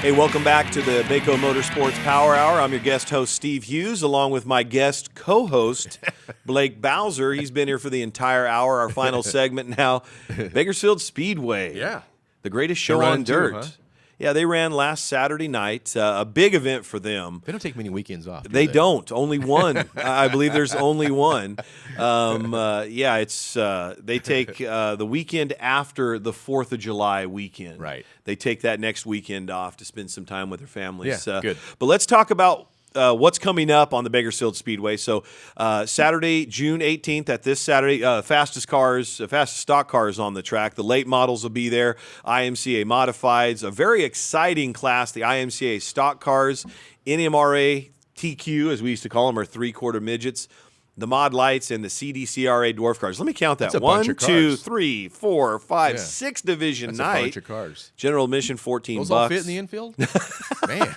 Hey, welcome back to the Bako Motorsports Power Hour. I'm your guest host, Steve Hughes, along with my guest co-host, Blake Bowser. He's been here for the entire hour. Our final segment now, Bakersfield Speedway. Yeah. The greatest show on dirt. Huh? Yeah, they ran last Saturday night. A big event for them. They don't take many weekends off. They don't. Only one. I believe there's only one. Yeah, it's they take the weekend after the 4th of July weekend. Right. They take that next weekend off to spend some time with their families. Yeah, good. But let's talk about what's coming up on the Bakersfield Speedway. So Saturday, June 18th, at this Saturday, fastest stock cars on the track. The late models will be there. IMCA Modifieds, a very exciting class. The IMCA stock cars, NMRA TQ, as we used to call them, are 3/4 midgets. The Mod Lights and the CDCRA dwarf cars. Let me count that. That's a bunch of 1, 2, 3, 4, 5, Yeah. 6 division That's night. a bunch of cars. General admission $14. Those all fit in the infield? Man.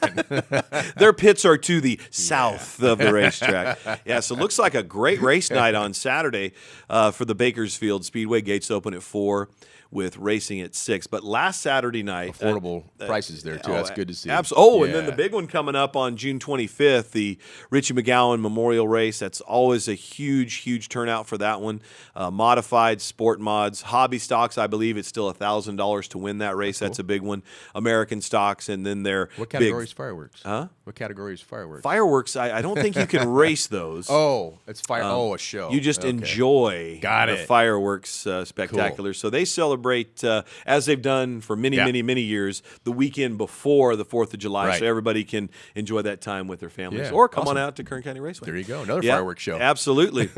Their pits are to the south of the racetrack. Yeah, so it looks like a great race night on Saturday for the Bakersfield Speedway. Gates open at 4 with racing at 6. But last Saturday night... Affordable prices there, too. That's good to see. Absolutely. And then the big one coming up on June 25th, the Richie McGowan Memorial Race. That's always a huge, huge turnout for that one. Modified, sport mods, hobby stocks, I believe it's still $1,000 to win that race. That's a big one. American stocks, and then their What category is fireworks? Huh? What category is fireworks? Fireworks, I don't think you can race those. Oh, it's fire. A show. You just enjoy the fireworks spectacular. Cool. So they celebrate, as they've done for many, many years, the weekend before the 4th of July. Right. So everybody can enjoy that time with their families. Yeah, Or come on out to Kern County Raceway. There you go. Another fireworks show. Absolutely.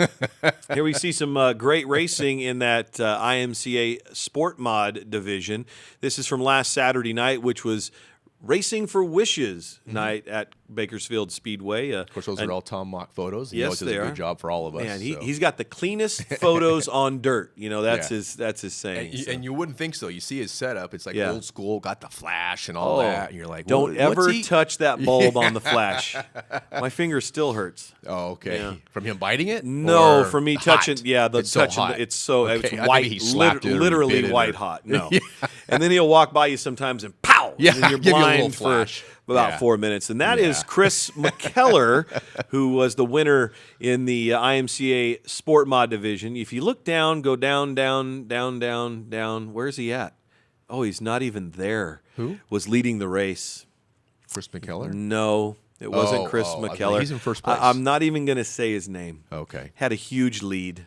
Here we see some great racing in that IMCA Sport Mod division. This is from last Saturday night, which was Racing for Wishes night at Bakersfield Speedway. Of course, those are all Tom Mock photos. He Yes, always does a good job for all of us. Man, he's got the cleanest photos on dirt. You know, that's his saying. And you wouldn't think so. You see his setup. It's like old school, got the flash and all Oh, that. And you're like, don't ever touch that bulb on the flash. My finger still hurts. Oh, okay. Yeah. From him biting it? No, Or from me hot? touching. Yeah, It's touching. So hot. It's so Okay, it's I think white, he slapped it or literally bit it white or- hot. No, and then he'll walk by you sometimes and pow. Yeah, and then you're give you a little blind for flash. about 4 minutes. And that is Chris McKellar, who was the winner in the IMCA Sport Mod division. If you look down, go down, down, down, down, down. Where's he at? Oh, he's not even there. Who? Was leading the race. Chris McKellar? No, it wasn't Chris McKellar. He's in first place. I'm not even going to say his name. Okay. Had a huge lead.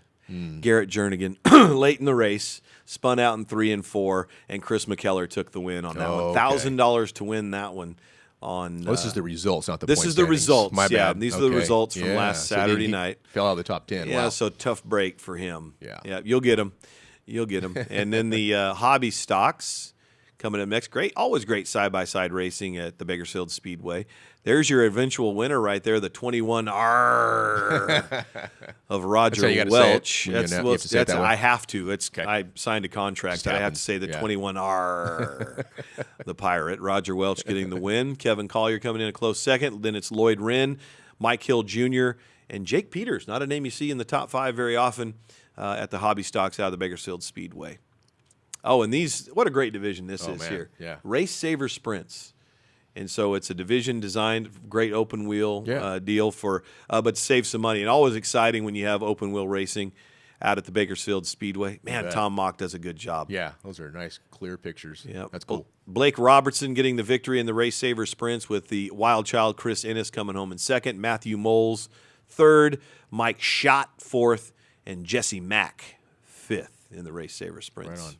Garrett Jernigan late in the race, spun out in 3 and 4, and Chris McKellar took the win on that one. $1,000 to win that one. On this is the results, not the this point is the standings. results. My yeah, bad. these are the results from last So Saturday he night. Fell out of the top 10. Yeah, Wow. so tough break for him. Yeah. You'll get him. You'll get him. And then the hobby stocks coming up next. Always great side-by-side racing at the Bakersfield Speedway. There's your eventual winner right there, the 21R of Roger Welch. I have to. I signed a contract. I have to say the 21R, the Pirate. Roger Welch getting the win. Kevin Collier coming in a close second. Then it's Lloyd Wren, Mike Hill Jr., and Jake Peters, not a name you see in the top 5 very often at the hobby stocks out of the Bakersfield Speedway. Oh, and what a great division this is here. Yeah. Race Saver Sprints. And so it's a division designed, great open wheel deal but save some money. And always exciting when you have open wheel racing out at the Bakersfield Speedway. Man, Tom Mock does a good job. Yeah, those are nice, clear pictures. Yeah, That's cool. Blake Robertson getting the victory in the Race Saver Sprints with the wild child Chris Ennis coming home in 2nd. Matthew Moles 3rd. Mike Schott 4th. And Jesse Mack 5th in the Race Saver Sprints. Right on.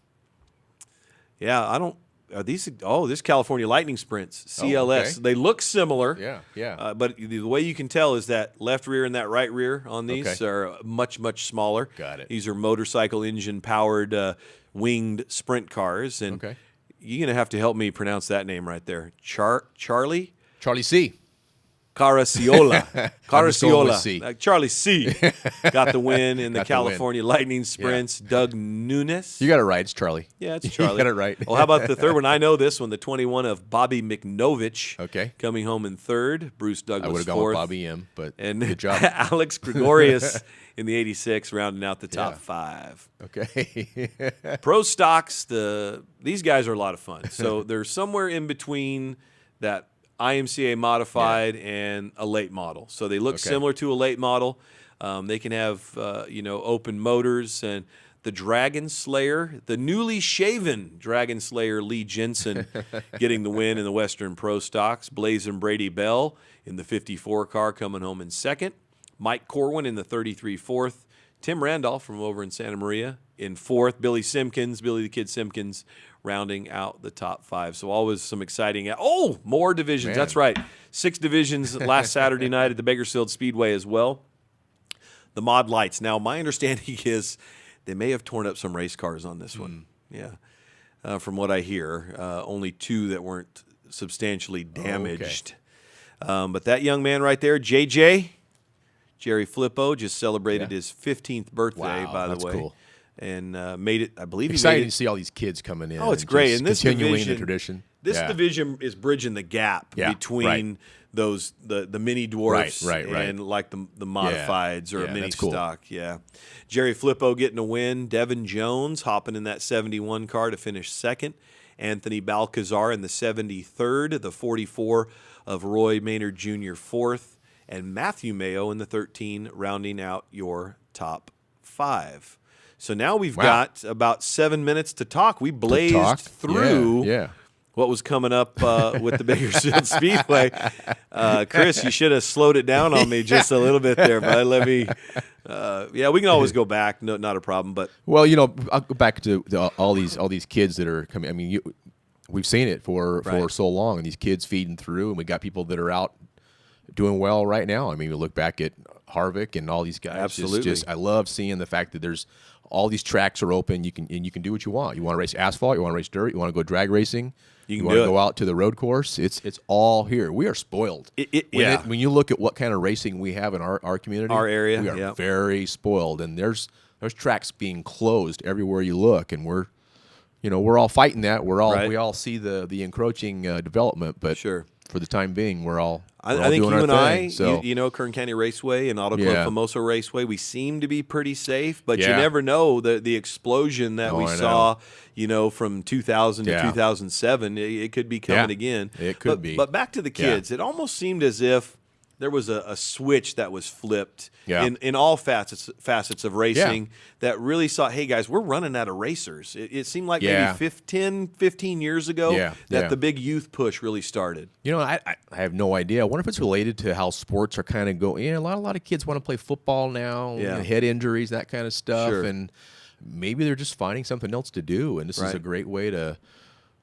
Yeah, Are these? Oh, this California Lightning Sprints, CLS. They look similar. Yeah. But the way you can tell is that left rear and that right rear on these are much, much smaller. Got it. These are motorcycle engine powered winged sprint cars. And you're going to have to help me pronounce that name right there. Charlie C. Caraciola. Caraciola. Charlie C. got the win in the California Lightning Sprints. Doug Nunes. You got it right. It's Charlie. Yeah, it's Charlie. You got it right. Well, how about the third one? I know this one, the 21 of Bobby McNovich. Okay. Coming home in 3rd. Bruce Douglas 4th. I would have gone with Bobby M, but good job. Alex Gregorius in the 86, rounding out the top 5. Okay. Pro stocks, these guys are a lot of fun. So they're somewhere in between that IMCA modified and a late model. So they look similar to a late model. They can have open motors, and the Dragon Slayer, the newly shaven Dragon Slayer Lee Jensen getting the win in the Western Pro Stocks. Blazin' Brady Bell in the 54 car coming home in second. Mike Corwin in the 33 fourth. Tim Randolph from over in Santa Maria in fourth. Billy the Kid Simpkins, rounding out the top 5. So always some exciting. Oh, more divisions. Man. That's right. 6 divisions last Saturday night at the Bakersfield Speedway as well. The Mod Lights. Now, my understanding is they may have torn up some race cars on this one. Yeah. From what I hear, only 2 that weren't substantially damaged. But that young man right there, JJ, Jerry Flippo, just celebrated his 15th birthday, by the way. Cool. And made it, I believe. Exciting to see all these kids coming in. Oh, it's great. And this continuing division, the tradition. This division is bridging the gap between those the mini dwarfs and like the modifieds or a mini stock. Yeah. Jerry Flippo getting a win. Devin Jones hopping in that 71 car to finish second. Anthony Balcazar in the 73rd, the 44 of Roy Maynard Jr. fourth, and Matthew Mayo in the 13, rounding out your top 5. So now we've got about 7 minutes to talk. We blazed through what was coming up with the Bakersfield Speedway. Chris, you should have slowed it down on me just a little bit there, but let me. We can always go back. No, not a problem. But well, I'll go back to all these kids that are coming. I mean, we've seen it for so long, and these kids feeding through, and we got people that are out doing well right now. I mean, we look back at Harvick and all these guys. Absolutely. I love seeing the fact that there's all these tracks are open. You can do what you want. You want to race asphalt. You want to race dirt. You want to go drag racing. You want to go out to the road course. It's all here. We are spoiled. When you look at what kind of racing we have in our community, our area, we are very spoiled. And there's tracks being closed everywhere you look, and we're all fighting that. We all see the encroaching development, but for the time being, we're all I think doing you and thing, so. Kern County Raceway and Auto Club Famoso Raceway, we seem to be pretty safe, but you never know the explosion that we saw, from 2000 to 2007. It could be coming again. It could be. But back to the kids, it almost seemed as if there was a switch that was flipped in all facets of racing that really saw, hey, guys, we're running out of racers. It seemed like maybe 15 years ago that the big youth push really started. I have no idea. I wonder if it's related to how sports are kind of going. A lot of kids want to play football now, head injuries, that kind of stuff, and maybe they're just finding something else to do, and this is a great way to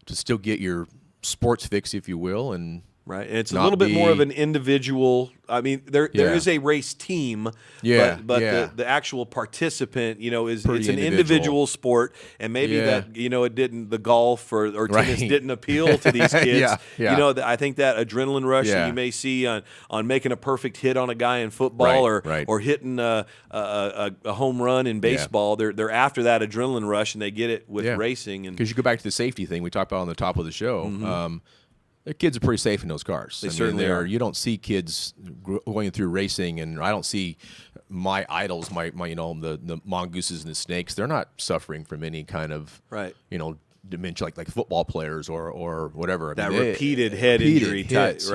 still get your sports fix, if you will, and right, and it's a little bit more of an individual. I mean, there is a race team, but the actual participant, it's an individual sport, and maybe that it didn't, the golf or tennis didn't appeal to these kids. I think that adrenaline rush that you may see on making a perfect hit on a guy in football or hitting a home run in baseball. They're after that adrenaline rush, and they get it with racing. And because you go back to the safety thing we talked about on the top of the show. The kids are pretty safe in those cars. They certainly are. You don't see kids going through racing, and I don't see my idols, the mongooses and the snakes. They're not suffering from any kind of dementia like football players or whatever. Repeated head injury hits.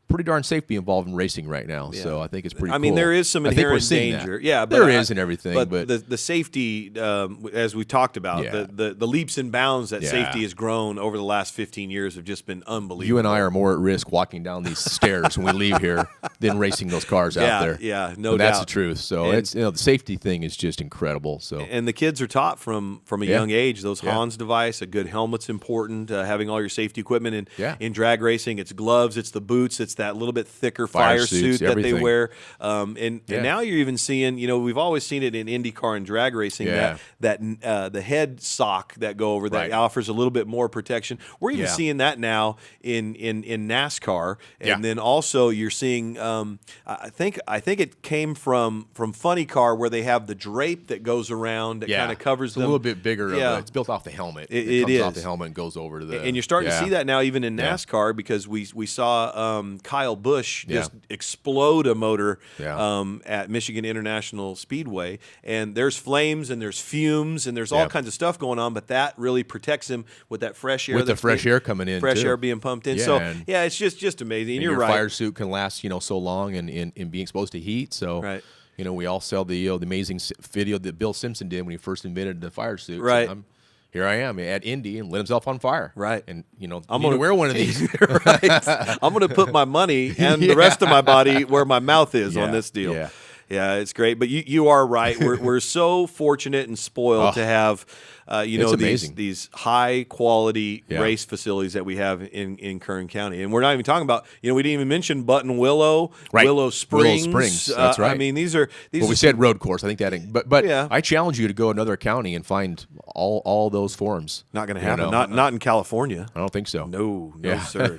Pretty darn safe to be involved in racing right now. So I think it's pretty cool. I mean, there is some inherent danger. But there is in everything. But the safety, as we talked about, the leaps and bounds that safety has grown over the last 15 years have just been unbelievable. You and I are more at risk walking down these stairs when we leave here than racing those cars out there. Yeah, no doubt. That's the truth. So it's the safety thing is just incredible. So and the kids are taught from a young age. Those Hans device, a good helmet's important. Having all your safety equipment in drag racing, it's gloves, it's the boots, it's that little bit thicker fire suit that they wear. And now you're even seeing, we've always seen it in IndyCar and drag racing, that the head sock that go over that offers a little bit more protection. We're even seeing that now in NASCAR. And then also you're seeing, I think it came from Funny Car, where they have the drape that goes around that kind of covers them. A little bit bigger. It's built off the helmet. It comes is off the helmet and goes over to the. And you're starting to see that now even in NASCAR, because we saw Kyle Busch just explode a motor at Michigan International Speedway. And there's flames and there's fumes and there's all kinds of stuff going on, but that really protects him with that fresh air. With the fresh air coming in, fresh air being pumped in. So, it's just amazing. And you're your right. fire suit can last, so long and being exposed to heat. So, we all saw the amazing video that Bill Simpson did when he first invented the fire suit. Right. So here I am at Indy and lit himself on fire. Right. And, I'm going to wear one of these. Right. I'm going to put my money and the rest of my body where my mouth is on this deal. Yeah. Yeah, it's great. But you are right. We're so fortunate and spoiled to have these high quality race facilities that we have in Kern County. And we're not even talking about, we didn't even mention Button Willow, Willow Springs. Willow Springs. That's right. I mean, these we said road course. I think that but I challenge you to go another county and find all those forms. Not going to happen. Not in California. I don't think so. No, sir.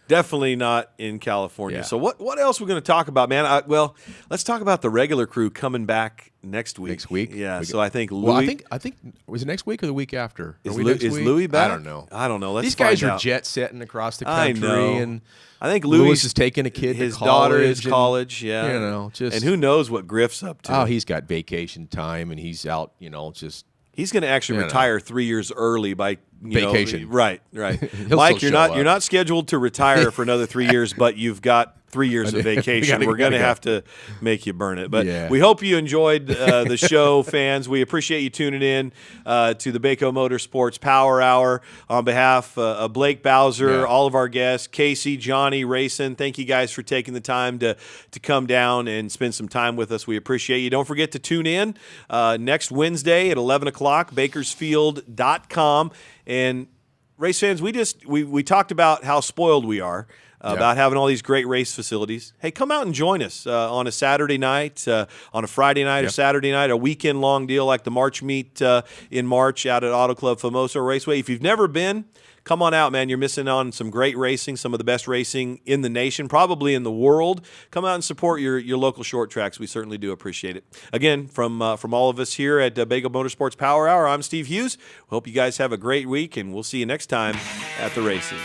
Definitely not in California. Yeah. So what else are we going to talk about, man? Let's talk about the regular crew coming back next week. Next week? Yeah. So I think Louis. Well, I think was it next week or the week after? Is Louis back? I don't know. Let's These guys find are out. jet setting across the country. I know. And I think Louis is taking a kid his to college. Daughter is college. Yeah. And who knows what Griff's up to? Oh, he's got vacation time and he's out. Just. He's going to actually retire 3 years early by vacation. Right. Mike, you're not scheduled to retire for another 3 years, but you've got 3 years of vacation. We're going to have to make you burn it. But we hope you enjoyed the show, fans. We appreciate you tuning in to the Bako Motorsports Power Hour. On behalf of Blake Bowser, all of our guests, Casey, Johnny, Rayson, thank you guys for taking the time to come down and spend some time with us. We appreciate you. Don't forget to tune in next Wednesday at 11 o'clock, Bakersfield.com. And race fans, we talked about how spoiled we are. About having all these great race facilities. Hey, come out and join us on a Saturday night, on a Friday night or Saturday night, a weekend-long deal like the March Meet in March out at Auto Club Famoso Raceway. If you've never been, come on out, man. You're missing on some great racing, some of the best racing in the nation, probably in the world. Come out and support your local short tracks. We certainly do appreciate it. Again, from all of us here at Bako Motorsports Power Hour, I'm Steve Hughes. Hope you guys have a great week, and we'll see you next time at the races.